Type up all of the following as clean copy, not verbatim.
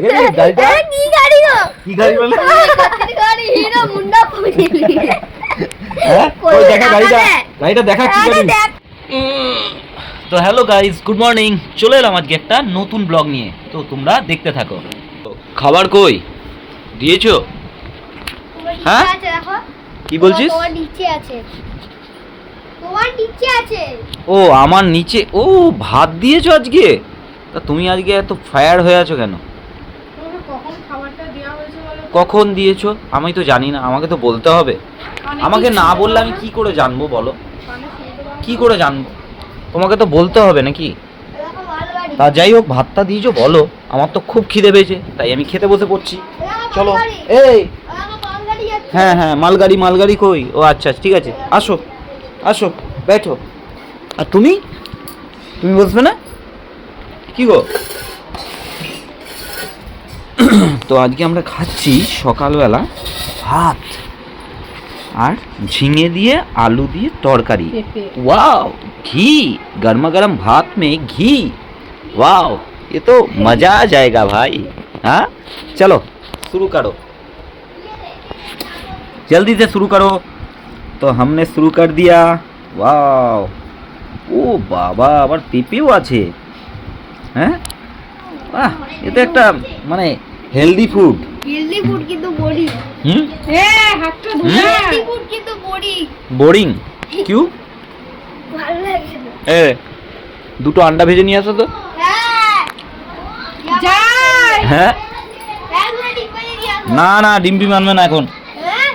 দেখেছিস গাড়িটা? কি গাড়ি গো? কি গাড়ি বলে? গাড়ি হিরো মুন্ডা পুজিলি। হ্যাঁ ওই দেখা গাড়িটা, গাড়িটা দেখা কি গাড়ি? দেখ তো হ্যালো গাইস, গুড মর্নিং। চলে এলাম আজকে একটা নতুন ব্লগ নিয়ে, তো তোমরা দেখতে থাকো। খাবার কই দিয়েছো? হ্যাঁ? আছে দেখো। কি বলছিস? তোমার নিচে আছে। তোমার নিচে আছে। ও আমার নিচে, ও ভাত দিয়েছো আজকে? তা তুমি আজকে এত ফায়ার হয়ে আছো কেন? কখন খাবারটা দেওয়া হয়েছে বলো? কখন দিয়েছো আমি তো জানি না, আমাকে তো বলতে হবে। আমাকে না বললে আমি কি করে জানবো বলো? কি করে জানবো? তোমাকে তো বলতে হবে নাকি? দেখো মালগাড়ি। তা যাই হোক, ভাতটা দিয়েছো বলো, আমার তো খুব খিদে পেয়েছে, তাই আমি খেতে বসে পড়ছি। চলো। এই দেখো মালগাড়ি যাচ্ছে। হ্যাঁ হ্যাঁ, মালগাড়ি মালগাড়ি কই? ও আচ্ছা ঠিক আছে, আসো আসো बैठो। আর তুমি তুমি বসবে না কি গো? তো আজকে আমরা খাচ্ছি সকালবেলা ভাত আর ঝিঙে দিয়ে আলু দিয়ে তরকারি। वाओ, घी, गर्मा गर्म भात में घी, वाओ, ये तो मजा आ जाएगा भाई। हाँ चलो शुरू करो, जल्दी से शुरू करो। तो हमने शुरू कर दिया। वाओ, ও বাবা, আবার পেঁপেও আছে। হ্যাঁ বাহ, এটা একটা মানে হেলদি ফুড। হেলদি ফুড কিন্তু বড়ি। হুম, হাতটা ধুয়ে হেলদি ফুড কিন্তু বড়ি। বোরিং কিউ? ভালো লাগে না। এ দুটো আন্ডা ভেজে নিয়ে আসো তো। হ্যাঁ যাই। হ্যাঁ একবার ডিম করে দিও। না না, ডিম টিম আনবে না এখন। হ্যাঁ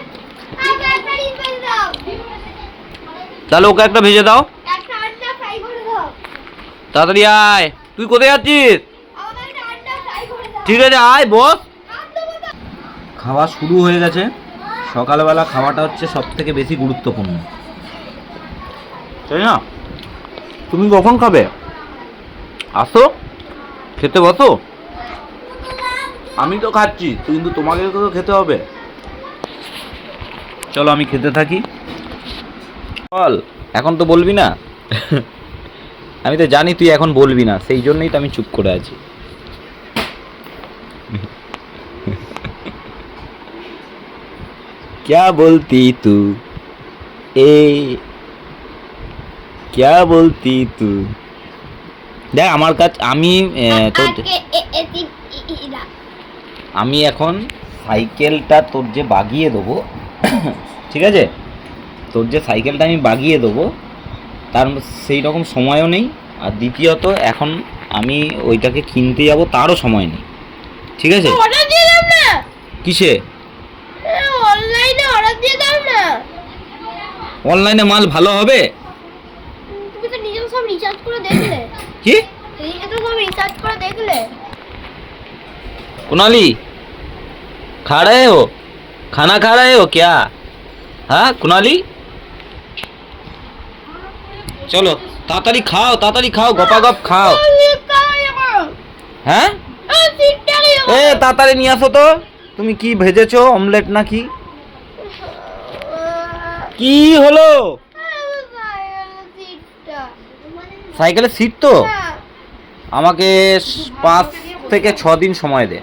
একটা ডিম করে দাও। তাহলে ওকে একটা ভেজে দাও। একটা আন্ডা ফ্রাই করে দাও। তাড়াতাড়ি আয়, তুই কোথায় যাচ্ছিস? আমাকে একটা আন্ডা ফ্রাই করে দাও। ঠিক আছে আয় বস। খাওয়া শুরু হয়ে গেছে। সকালবেলা খাওয়াটা হচ্ছে সব থেকে বেশি গুরুত্বপূর্ণ, তাই না? তুমি কখন খাবে? আসো খেতে বসো। আমি তো খাচ্ছি, কিন্তু তোমাকে তো খেতে হবে। চলো আমি খেতে থাকি। বল, এখন তো বলবি না? আমি তো জানি তুই এখন বলবি না, সেই জন্যই তো আমি চুপ করে আছি। क्या बोलती तू ए, क्या बोलती तू? দেখ আমার কাছে, আমি এখন সাইকেলটা তোর যে বাগিয়ে দেবো, ঠিক আছে? তোর যে সাইকেলটা আমি বাগিয়ে দেবো, তার সেই রকম সময়ও নেই। আর দ্বিতীয়ত এখন আমি ওইটাকে কিনতে যাব, তারও সময় নেই, ঠিক আছে? অর্ডার দিয়ে দাও না। কিসে? অনলাইনে অর্ডার দিয়ে দাও না। অনলাইনে মাল ভালো হবে? তুমি তো নিজে সব রিচার্জ করে দেখলে। কি নিজে তো সব রিচার্জ করে দেখলে। कुणाली, खा रहे हो? खाना खा रहे हो क्या? हाँ कुणाली, चलो ताड़ाताड़ी खाओ, ताड़ाताड़ी खाओ, गपागप खाओ। হ্যাঁ এ তাড়াতাড়ি নিয়ে আসো তো। তুমি কি ভেজেছো, অমলেট নাকি? কি হলো? সাইকেলের সিট তো? আমাকে 5 থেকে 6 দিন সময় দে।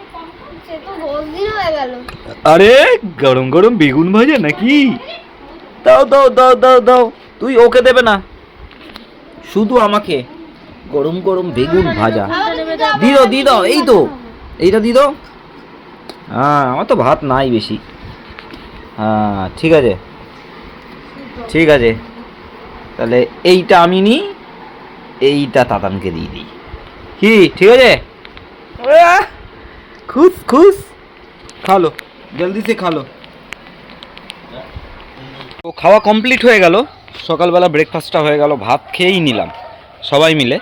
আরে গরম গরম বেগুন ভাজা নাকি? দাও দাও দাও দাও দাও। তুই ওকে দেবে না, শুধু আমাকে গরম গরম বেগুন ভাজা দি দাও, দি দাও। এই তো এইটা দি দাও। হ্যাঁ আমার তো ভাত নাই বেশি। হ্যাঁ ঠিক আছে ঠিক আছে, তাহলে এইটা আমি নিই, এইটা তাতানকে দিয়ে দিই। কি ঠিক আছে? খুশ খুশ, খা লো, জলদি সে খা লো। তো খাওয়া কমপ্লিট হয়ে গেল, সকালবেলা ব্রেকফাস্টটা হয়ে গেল, ভাত খেয়েই নিলাম সবাই মিলে।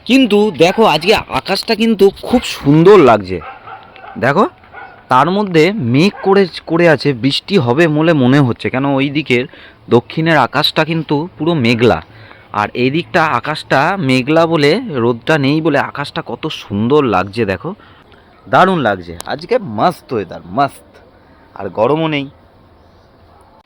কিন্তু দেখো আজকে আকাশটা কিন্তু খুব সুন্দর লাগছে। দেখো তার মধ্যে মেঘ করে আছে, বৃষ্টি হবে বলে মনে হচ্ছে, কেন ওই দিকের দক্ষিণের আকাশটা কিন্তু পুরো মেঘলা, আর এই দিকটা আকাশটা মেঘলা বলে, রোদটা নেই বলে আকাশটা কত সুন্দর লাগছে। দেখো দারুণ লাগছে আজকে, মস্ত ওয়েদার, মস্ত, আর গরমও নেই।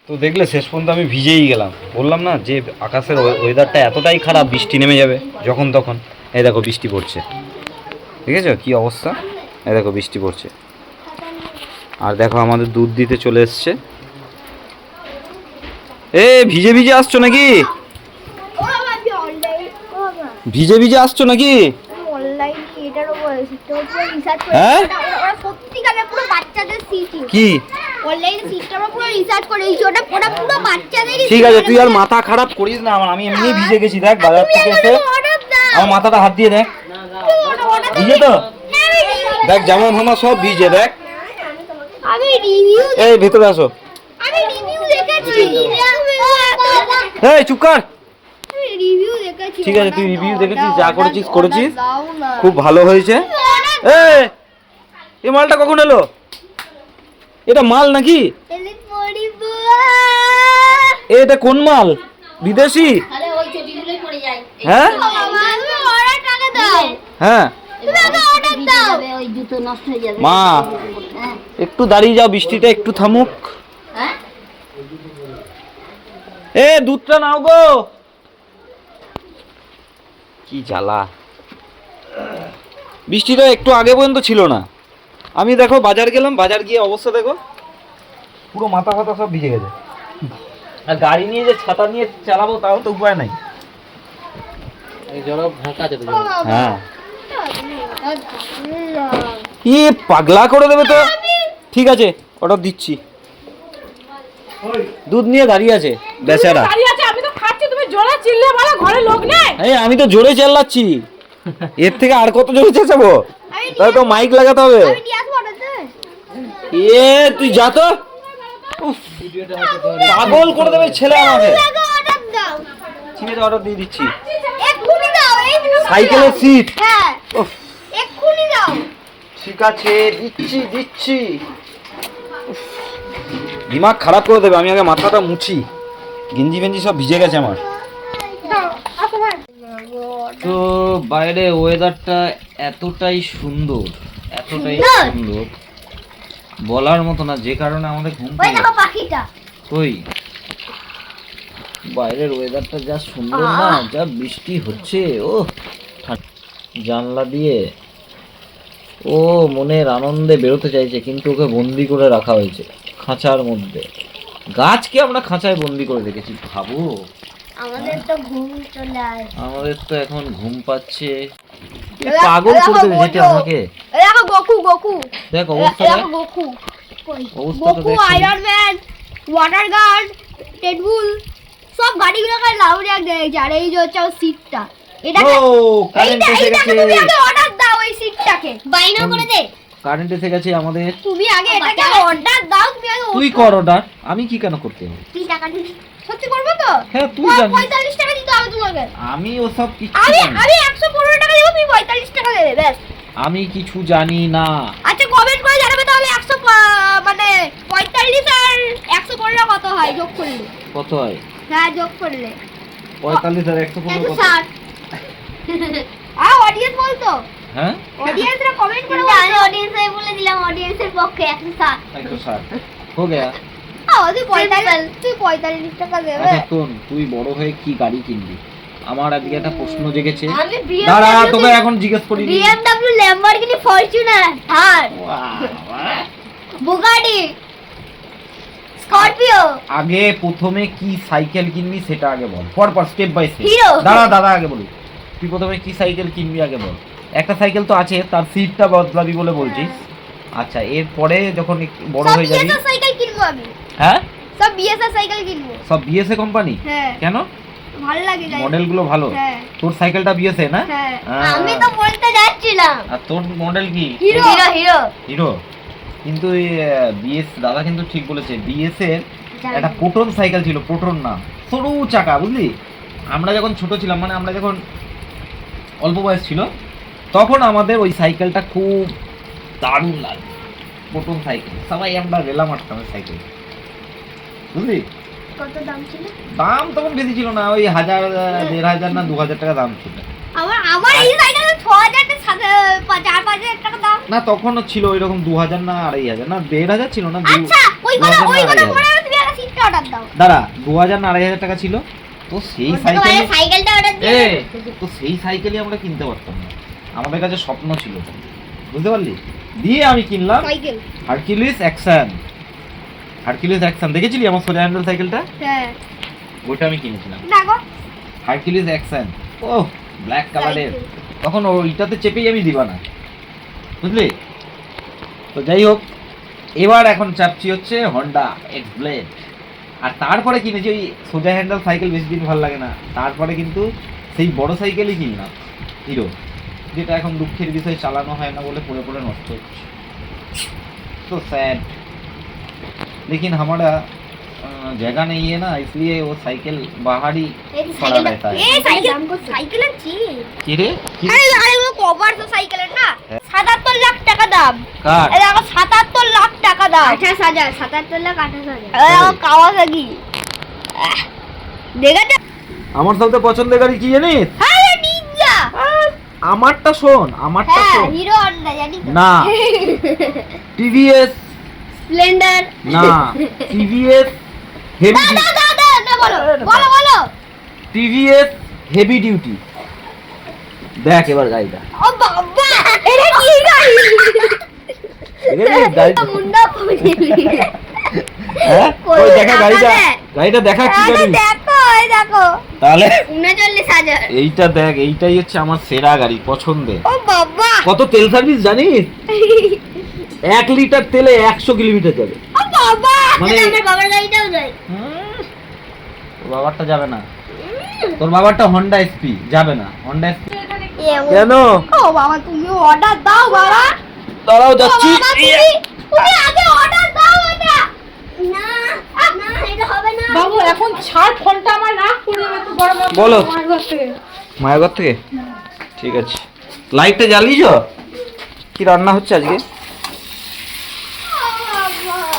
তো দেখলে শেষ পর্যন্ত আমি ভিজেই গেলাম। বললাম না যে আকাশের ওয়েদারটা এতটাই খারাপ, বৃষ্টি নেমে যাবে যখন তখন। এই দেখো বৃষ্টি পড়ছে, ঠিক আছে কি অবস্থা। এই দেখো বৃষ্টি পড়ছে। আর দেখো আমাদের দুধ দিতে চলে এসছে। এ ভিজে ভিজে আসছো নাকি? ও বাবা আমি অনলাইন ও বাবা ভিজে ভিজে আসছো নাকি? অনলাইন এটার উপর সিস্টেম পুরো রিসার্চ করে হ্যাঁ? ওরা সত্যিকারের পুরো বাচ্চাদের সিটি কি অনলাইন সিস্টেম পুরো রিসার্চ করে এই ওটা পুরো বাচ্চাদেরই ঠিক আছে, তুই আর মাথা খারাপ করিস না আমার। আমি এমনি ভিজে গেছি, দেখ বাজার থেকে এসে অর্ডার দাও আমার মাথাটা হাত দিয়ে দেখ, ভিজে তো দেখ, জামা ফামা সব ভিজে দেখ। আমি রিভিউ এই ভেতরে আসো। আমি রিভিউ দেখেছি এই চুপ কর। আমি রিভিউ দেখেছি ঠিক আছে, তুই রিভিউ দেখেছিস, যা করেছিস করেছিস, দাও না খুব ভালো হয়েছে। এই মালটা কখন এলো? এটা মাল নাকি? এলে পড়িবো এটা কোন মাল? বিদেশি? আরে ওই চটিগুলোই পড়ে যায়। হ্যাঁ বাবা তুমি অর্ডার টাকা দাও হ্যাঁ তুমি আগে অর্ডার দাও ওই জুতো নষ্ট হয়ে যাবে। মা হ্যাঁ। একটু দাঁড়িয়ে যাও, বৃষ্টিটা একটু থামুক। হ্যাঁ? এ দুধটা নাও গো। কি জ্বালা, বৃষ্টিটা একটু আগে পর্যন্ত ছিল না। আমি দেখো বাজার গেলাম, বাজার গিয়ে অবস্থা দেখো, পুরো মাথা ফাতা সব ভিজে গেছে। আর গাড়ি নিয়ে যে ছাতা নিয়ে চালাবো তাও তো উপায় নাই। হ্যাঁ ই পাগলা করে দেবে তো। ঠিক আছে অর্ডার দিচ্ছি। দুধ নিয়ে দাঁড়িয়ে আছে বেচারা। দাঁড়িয়ে আছে, আমি তো খাচ্ছি, তুমি জোরে চিল্লে বলো, ঘরে লোক নেই। এই আমি তো জোরে চেল্লাচ্ছি, এর থেকে আর কত জোরে চেঁচাবো? তাহলে তো মাইক লাগাতে হবে। আমি দিয়ে আসবো অর্ডার দে এ তুই যা তো, উফ, পাগল করে দেবে ছেলে আমাকে। আগে অর্ডার দাও ঠিক আছে অর্ডার দিয়ে দিচ্ছি। এক্ষুনি দাও এই সাইকেলের সিট। হ্যাঁ উফ, এক্ষুনি দাও ঠিক আছে দিচ্ছি দিচ্ছি। উফ, দিমাগ খারাপ করে দেবে। আমি আগে মাথাটা মুছি, গেঞ্জি ফেঞ্জি সব ভিজে গেছে আমার। দাও আসো ভাই তো বাইরে ওয়েদারটা এতটাই সুন্দর, এতটাই সুন্দর বলার মতো না, যে কারণে আমাদের ঘুম ওই দেখো পাখিটা কই বাইরের ওয়েদারটা যা সুন্দর না, যা বৃষ্টি হচ্ছে। ও জানলা দিয়ে ও মনের আনন্দে বেরোতে চাইছে, কিন্তু ওকে বন্দি করে রাখা হয়েছে খাঁচার মধ্যে। গাছকে আমরা খাঁচায় বন্দি করে রেখেছি, ভাবো। আমাদের তো ঘুম চলে আসে আমাদের তো এখন ঘুম পাচ্ছে। এ পাগল করতে যেতে আমাকে। এই দেখো গোকু দেখ অবস্থা দেখ, দেখো গোকু কই অবস্থাটা গোকু দেখ। আয়রন ম্যান ওয়াটার গার্ড টেডবুল সব গাড়িগুলোকে লাউড এক দিয়েছে। আর এই যে হচ্ছে সিটটা, এটাকে ও কারেন্ট এসে গেছে, তুমি আগে অর্ডার দাও এই সিটটাকে বাইনা করে দে। কারেন্ট এসে গেছে আমাদের। তুমি আগে এটাকে অর্ডার দাও। তুমি আগে তুই কর অর্ডার, আমি কি কেন করতে হবে? তুই টাকা দিবি সত্যি করবো তো? হ্যাঁ তুই জানিস 45 টাকা দিতে হবে তোমাকে। আমি ওসব কিছু আমি জানি না। আমি 115 টাকা দেবো, তুমি 45 টাকা দেবে ব্যাস। আমি কিছু জানি না। আচ্ছা কমেন্ট করে জানাবে তাহলে 100 মানে 45 আর 115 কত হয় যোগ করলে? কত হয়? হ্যাঁ যোগ করলে 45 আর 115 কত? 160। অডিয়েন্স বলতো, হ্যাঁ অডিয়েন্সরা কমেন্ট করে আমি অডিয়েন্সে বলে দিলাম অডিয়েন্সের পক্ষে 160। 160 हो गया। তুই 45 টাকা দেবে। আচ্ছা তুই বড় হয়ে কি গাড়ি কিনবি? আমার আজকে একটা প্রশ্ন জেগেছে। আমি দাঁড়া তোকে এখন জিজ্ঞেস করি। BMW, ল্যাম্বরগিনি, ফরচুনার, থার, বুগাটি, স্করপিও। আগে প্রথমে কি সাইকেল কিনবি সেটা আগে বল, পর স্টেপ বাই স্টেপ। হিরো। দাদা আগে বলি, তুই প্রথমে কি সাইকেল কিনবি আগে বল। একটা সাইকেল তো আছে, তার সিটটা বদলাবি বলে বলছিস। আচ্ছা এরপরে যখন একটু বড় হয়ে যাবি, সব সাইকেল কিনবো আমি, হ্যাঁ সব বিএসআর সাইকেল কিনবো। সব বিএসএ কোম্পানি? হ্যাঁ কেন? ভালো লাগে গাড়ি। মডেলগুলো ভালো? হ্যাঁ তোর সাইকেলটা বিএসএ না? হ্যাঁ হ্যাঁ। আমি তো বলতে যাচ্ছিলাম আর তোর মডেল কি? Hero hero. হিরো। কিন্তু বিএস দাদা কিন্তু ঠিক বলেছে, বিএস এর একটা পোটন সাইকেল ছিল, পোটন না, সরু চাকা, বুঝলি? আমরা যখন ছোট ছিলাম, মানে আমরা যখন অল্প বয়স ছিল, তখন আমাদের ওই সাইকেলটা খুব দারুণ লাগে, পোটন সাইকেল। সবাই আমরা রেলা মারতাম ওই সাইকেল, বুঝলি? কত দাম ছিল? দাম তখন বেশি ছিল না, ওই 1000, 1500 না 2000 টাকা দাম ছিল। আমার এই সাইকেলে 6000 টা 4-5000 টাকা দাম। না তখনও ছিল ওইরকম 2000 না 2500 না 1500 ছিল না। আচ্ছা ওই কথা 2500 পরে তুমি একটা সিটটা অর্ডার দাও। দাঁড়া 2000 না 2500 টাকা ছিল। তো সেই সাইকেলটা অর্ডার দিয়ে তো সেই সাইকেলই আমরা কিনতে পারতাম না, আমাদের কাছে স্বপ্ন ছিল, বুঝতে পারলি? দিয়ে আমি কিনলাম cycle. Hercules action. Hercules action দেখেছিলি আমার সোজা হ্যান্ডেল সাইকেলটা? হ্যাঁ ওইটা আমি কিনেছিলাম, দেখো হারকিউলিস অ্যাকশন। ও ব্ল্যাক কালারের, তখন ওইটাতে চেপেই আমি দিবা না, বুঝলি? তো যাই হোক, এবার এখন চাপছি হচ্ছে হন্ডা এক্স ব্লেড। আর তারপরে কিনেছি ওই সোজা হ্যান্ডেল সাইকেল, বেশি দিন ভালো লাগে না, তারপরে কিন্তু সেই বড় সাইকেলই কিনলাম হিরো, যেটা এখন দুঃখের বিষয় চালানো হয় না বলে পড়ে পড়ে নষ্ট হচ্ছে। तो सैड, लेकिन हमारा जगह नहीं है ना, इसलिए वो साइकिल बाहर ही पड़ा रहता है। সাইকেলের চেয়ে কি রে? কি? আরে আরে ও কভার তো সাইকেলের না, 77 লাখ টাকা দাম। কার? এই দেখো 77 লাখ টাকা দাম। 28,000, 77 লাখ 28,000। কাওয়াসাকি দেখেছো? আমার সবথেকে পছন্দের গাড়ি কি জানিস? আরে নিনজা। আমারটা শোন, আমারটা হ্যাঁ শোন। হিরো হন্ডা জানি তো। না। TVS Splendor. না, টিভিএস হেভি, না বলো বলো বলো। TVS heavy duty. দেখ এবার গাড়িটা, ও বাবা এটা কি গাড়ি? দেখেছিস গাড়িটা? মুন্ডা পড়েলি। হ্যাঁ ওই দেখা গাড়িটা, দেখ। গাড়িটা দেখা কি আরে গাড়ি? দেখো এই দেখো তাহলে 39,000। এইটা দেখ, এইটাই হচ্ছে আমার সেরা গাড়ি, পছন্দের। ও বাবা কত তেল সার্ভিস জানিস? 1 লিটার তেলে 100 কিলোমিটার যাবে। ও বাবা মানে- আমার বাবার গাড়িটাও যায়। তোর বাবারটা যাবে না, তোর বাবারটা হন্ডা এসপি যাবে না, হন্ডা এসপি। কেন? ও বাবা তুমি অর্ডার দাও বাবা। দাঁড়াও ও যাচ্ছি। বাবা, তুমি আগে অর্ডার দাও এটা। না না এটা হবে না। বাবু এখন ছাড় ফোনটা, আমার রাগ পড়ে যাবে তো বড় বড় বলো। আমার ঘর থেকে। মায়াগর থেকে? ঠিক আছে, লাইটটা জ্বালিয়েছ? কি রান্না হচ্ছে আজকে?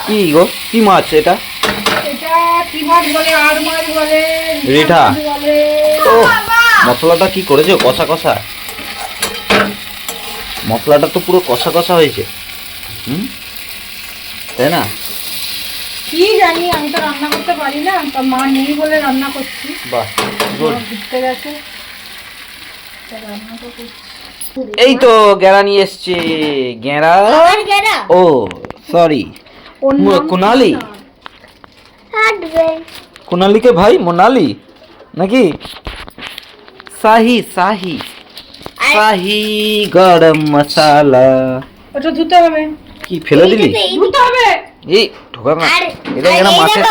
কি গো, কি মাছ এটা? এটা কি মাছ বলে, আর মাছ বলে, রিঠা। মাছ বলে। ও মশলাটা কি করেছো, কষা কষা? মশলাটা তো পুরো কষা কষা হয়েছে, তাই না? কি জানি, আমি তো রান্না করতে পারি না, তো মা নেই বলে রান্না করছি। বাহ গুড। ঘুরতে গেছে তা রান্না তো করছি। এই তো গেরা নিয়ে এসছে, গেরা। আর গেরা ও সরি, ওর নাম কুনালি। কি না? হাঁটবে। কুনালিকে ভাই মোনালি নাকি? শাহি শাহি শাহি গরম মশালা। ওটা ধুতে হবে, কি ফেলে দিলি? ধুতে হবে। এই ঢোকা না, আর এটা যেন মাছে।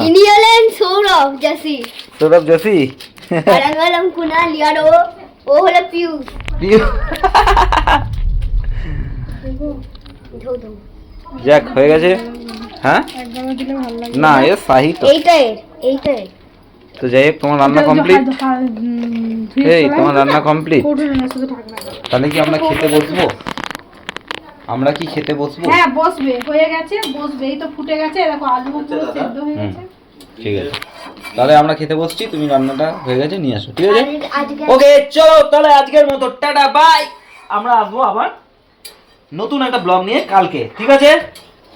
ইনি হলেন সৌরভ জাসি, সৌরভ জোশী। আর আমি হলাম কুনালি, আর ও হলো পিয়ুষ। যাক হয়ে গেছে। হ্যাঁ একদমই দিলে ভালো লাগে না, এ শাহি তো। এইটাই তো যাই হোক, তোমার রান্না কমপ্লিট। এই তোমার রান্না কমপ্লিট, তাহলে কি আমরা খেতে বসবো? আমরা কি খেতে বসবো? হ্যাঁ বসবে, হয়ে গেছে, বসবে। এই তো ফুটে গেছে, দেখো আলু পুরো সেদ্ধ হয়ে গেছে। ঠিক আছে, তাহলে আমরা খেতে বসছি, তুমি রান্নাটা হয়ে গেছে নিয়ে আসো, ঠিক আছে? আজকে ওকে চলো তাহলে আজকের মতো টাটা বাই। আমরা আসবো আবার নতুন একটা ব্লগ নিয়ে কালকে, ঠিক আছে?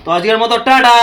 তো আজকের মতো টাটা।